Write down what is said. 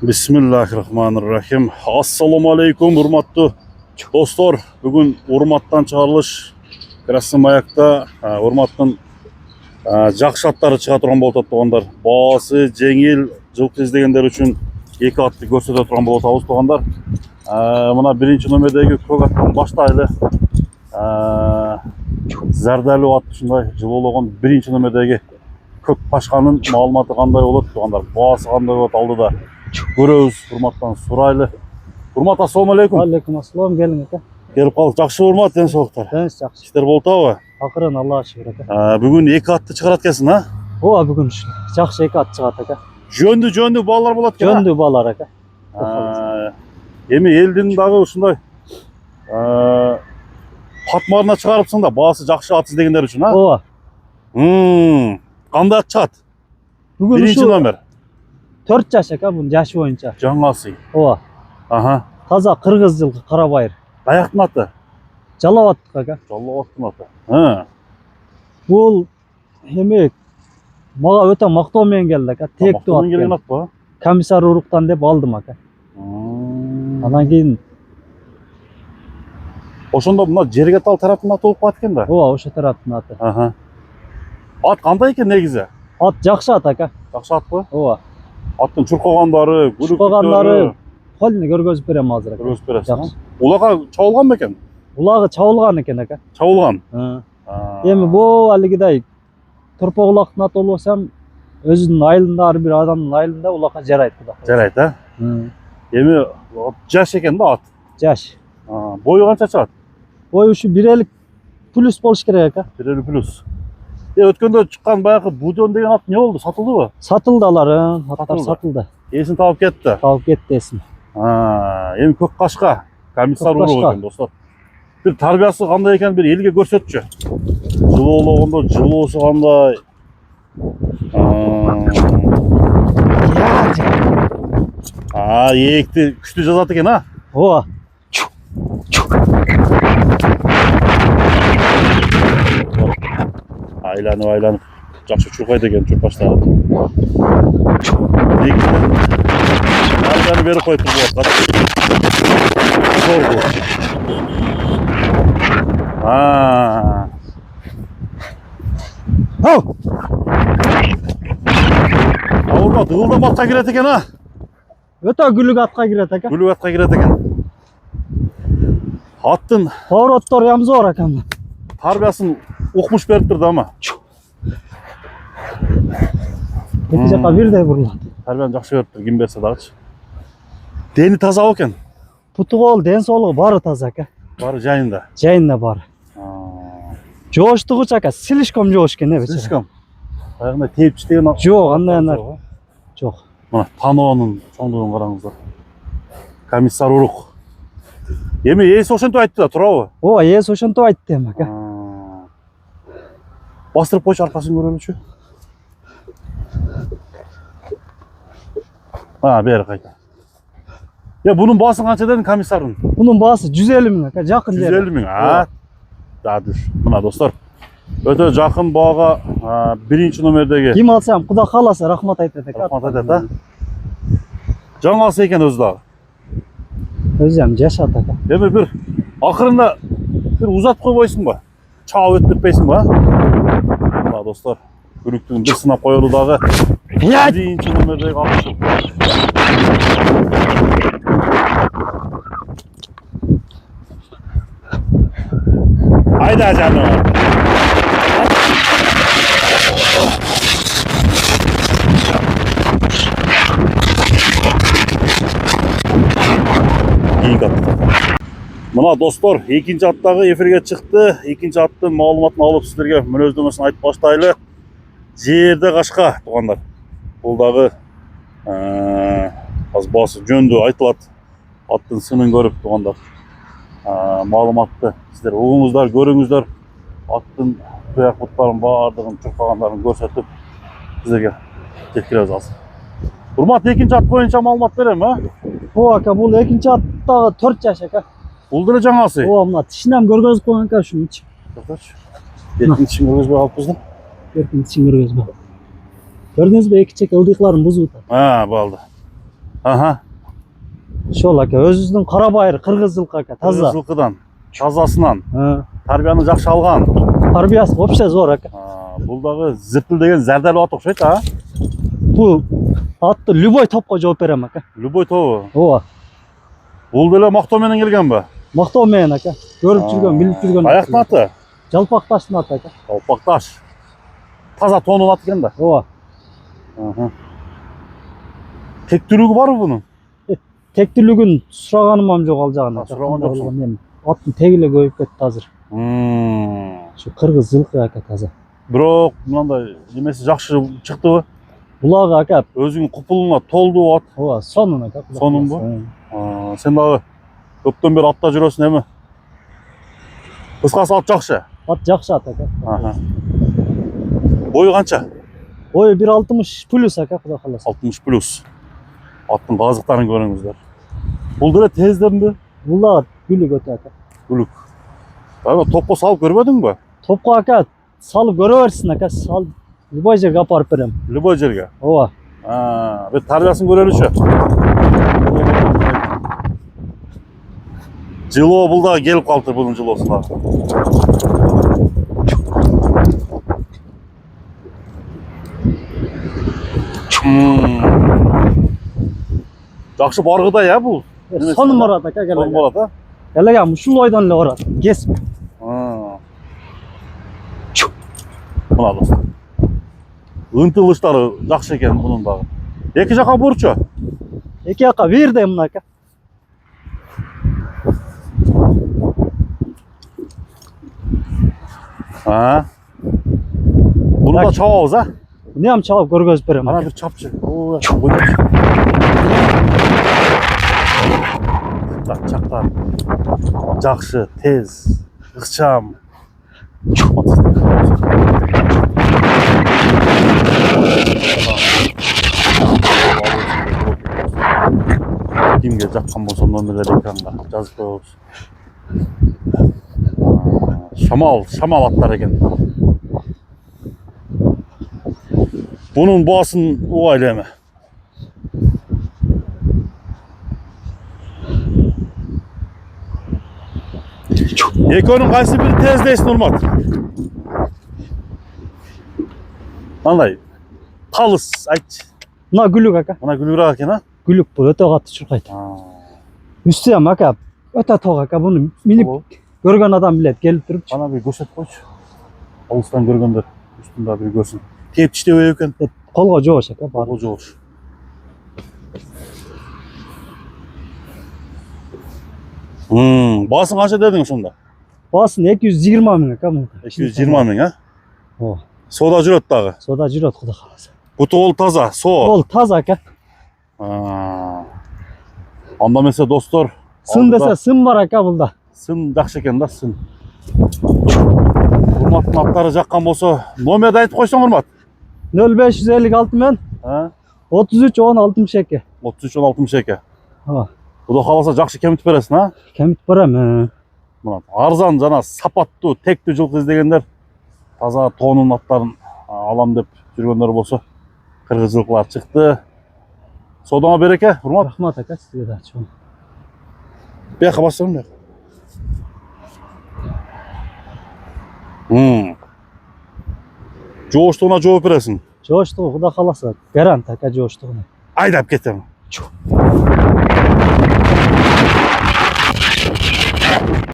Bismillahirrahmanirrahim. Assalamu alaikum urmatlı dostlar. Bugün urmattan çağrılış Krasnomayak'ta urmattın жақсы аттары шыға тұрған болып туғандар. Бағасы жеңіл, жылқы іздегендер үшін екі атты көрсете тұрған болып табылып туғандар. Мына бірінші номердегі көк аттан баштайлы зәрдәлі ат шындай жылылығын бірінші номердегі көк пашқаның малыматы қандай болады туғандар. Бағасы қандай болады алдыда көрөбүз. Урматтан сурайлы. Урмат, ассаламу алейкум. Алейкум ассалам, келиң ака. Келип калдык. Жакшы урмат, денсаулыктар. Жақсы. Иштер болуп атабы? Акырын Аллага шүгүр ака. Бүгүн эки атты чыгарат экенсиң, а? Ооба, бүгүн жакшы эки ат чыгат ака. Жөндүү балдар болот экен. Жөндүү балдар ака. Эми элдин дагы ушундай катмарына чыгарыпсың да, баасы жакшы ат издегендер үчүн, а? Ооба. Кандай ат чыгат? Бүгүн Биринчи номер. 4 жаш ака, бунун жашы боюнча. Жаңасы. Ооба. Таза кыргыз жылкы кара байыр. Каяктын аты? Жалабаттык ака. Жалабаттын аты. Бул эми мага өтө мактоо менен келди ака. Тектүү ат. Келген ат ба? Комиссар уруктан деп алдым ака. Анан кийин ошондо мына жерге тал тараптын аты болуп калат экен да. ооба, ошо тараптын аты. Ат кандай экен негизи? Ат жакшы ат ака. Жакшы ат ба? Ооба. Аттын чуркагандары, Чуркагандары колуна көргөзүп берем азыр ака. Көргөзүп бересиң. Улага чабылган бекен? Улагы чабылган экен ака. Чабылган. Эми бул алигидей торпоголактын аты болбосом, өзүнүн айылында, ар бир адамдын айылында улакка жарайт да. Жарайт, а? Эми жаш экен да ат. Жаш. Бою канча чыгат? Бою ушу 1,50 плюс болуш керек ака. 1,50 плюс. Өткөндө чыккан баягы Будон деген ат не болду? Сатылдыбы? Сатылды алар, аттар сатылды. Эсин таап кетти. Таап кетти эсин. Эми көк кашка, комиссар урук экен достор. Бир тарбиясы кандай экен бир элге көрсөтчү. Жылуулугунда жылуусу кандай. Эекти күчтүү жазат экен, а? Ооба. Айланып жакшы чуркайт экен чуркаштары. Айланып берип коюп турат. Урмат ылдам атка кирет экен, а? Өтө күлүк атка кирет ака. Күлүк атка кирет экен. Аттын повороттор ям зор экен. Тарбиясын укмуш берип турду ама. Эки жака бирдей бурулат. Тарбияны жакшы берип тур, ким берсе дагычы. Дени таза экен. Путу кол, ден соолугу баары таза ака. Баары жайында. Жайында баары. Жооштугучу ака, слишком жоош экен, эбече. Слишком. Баягындай тепчи деген жок, андай анар. Жок. Мына таноонун чоңдугун караңыздар. Комиссар урук. Эми ээси ошентип айтты да, туурабы? Ооба, ээси ошентип айтты эми ака. Бастырып койчу, аркасын көрөлүчү. Бери кайта. Бунун баасы канча дедиң комиссардын? Бунун баасы 150 миң ака, жакын жер. 150 миң. Дадыр. Мына достор, өтө жакын баага биринчи номердеги. Ким алсам, Кудай кааласа рахмат айтат экен. Рахмат айтат, а? Жаңасы экен өзү дагы. Өзү ham жашат ака. Эми бир акырында бир узатып койбойсуңбу? Чаап өттүрпөйсүңбү, а? Мына достор, күрүктүн бир сынап коелу дагы. Биринчи номердеги ат. Hayda canım. İyi kaptı. Mına dostlar, ikinci attagı efirge çıktı. İkinci attın malumatını alıp sizlerge münözдөмөсүн айтып баштайлы. Жерде кашка тугандар. Бул дагы аз басы жөндүү айтылат. Аттын сынын көрүп тугандар. Маалыматты сиздер угуңуздар, көрүңүздөр. Аттын туяк буттарын баардыгын чуркагандарын көрсөтүп сиздерге жеткиребиз азыр. Урмат, экинчи ат боюнча маалымат берем, а? Ооба ака, бул экинчи аттагы 4 жаш ака. Бул деле жаңасы. Ооба, мына тишинен көргөзүп койгон ака ушуну. Токточу. Эркин тишин көргөзбөй калыппыз да. Эркин тишин көргөзбөй. Көрдүңүзбү, эки чек ылдыйкларын бузуп атат. Балды. Aha. Ошол ака өзүбүздүн кара байыр кыргыз жылкы ака таза. Жылкыдан, тазасынан, Ы, тарбияны жакшы алган. тарбиясы вообще зор ака. Бул дагы зирпилдеген зардал ат окшойт, а? Бул атты любой топко жооп берем ака. Любой тобу. Ооба. Бул деле мактоо менен келгенби? Мактоо менен ака. Көрүп жүргөн, билип жүргөн. Аяктын аты? Жалпак таштын аты ака. Жалпак таш. Таза тоонун аты экен да. Ооба. Тектүүлүгү барбы бунун? Тектүүлүгүн сураганым жок ал жагына. Сураган жоксуң. Аттын теги эле көбөйүп кетти азыр. М. Шу кыргыз жылкы ака таза. Бирок мындай немеси жакшы чыктыбы? Булагы ака. Өзүңүн купулуңа толду ат. Ооба, сонун ака. Сонунбу? Сен дагы көптөн бери атта жүрөсүң эми? Кыскасы ат жакшы. Ат жакшы ат ака. Бою канча? Бою 1.60 плюс ака, кудай кааласа. 60 плюс. Аттын газыктарын көрүңүздөр. Бул деле тездемби? Бул дагы күлүк өтө ака. Күлүк. Ана топко салып көрбөдүңбү? Топко ака салып көрө берсин ака. Салып любой жерге апарып берем. Любой жерге. Ооба. Бет тарбиясын көрөлүчү. Жылоо бул дагы келип калды, бунун жылоосу дагы. Жакшы баргыдай а бул. Сонун барат ака. Сонун барат а? Элегем ушул ойдон эле барат. Кесип. Мына достор. Ынтылыштары жакшы экен бунун дагы. Эки жака бурчу. Эки жака бирдей мына ака. Буну да чабабыз а? Нем чалып көргөзүп берем. Ана бир чапчы. Чактар жакшы, тез, ыкчам. Кимге жаккан болсо номерлер экранга жазып коебуз. Шамал аттар экен. Bunun boğasın o aileme. Eko'nun kaysı biri tez değilsin Urmat. Anlay. Kalız. Mına gülük aka. Bana gülür ağırken ha? Gülük bu öte katı çurkaydı. Üstü ama aka. Öte toğ aka bunu minip görgen adam bilet gelip durup. Bana bir göset koş. Alıçtan görgender. Üstünde bir görsün. Tep işte öyle eken. Kolga joğuş aka. Kolga joğuş. Basın kaça dedin sonunda? Basın 220 min aka. 220 min ha? O. Soda jüröt dağı. Soda jüröt kuda kalasa. Kutu ol taza, so. Ol taza aka. Anda mesela dostlar. Sın dese sın var aka bulda. Sın жақсы екен да, sın. Urmat'ın atları жаққан болса, номерді айтып қойсаң Urmat. 0556 men 33 10 62. 33 10 62. Ha. Құда қаласа жақсы кемітіп бересің, ha? Kemit baram. Арзан жана сапаттуу, тектүү жылқы іздегендер, таза тоонун аттарын алам деп жүргөндөр болсо, кыргыз жылкылар чыкты. Содоңо береке, Urmat. Рахмат aka sizге да чоң. Бияка баштырам бияка. Жооштугуна жооп бересиң. Жооштугу куда каласа, гарант aka жооштугуна. Айдап кетем.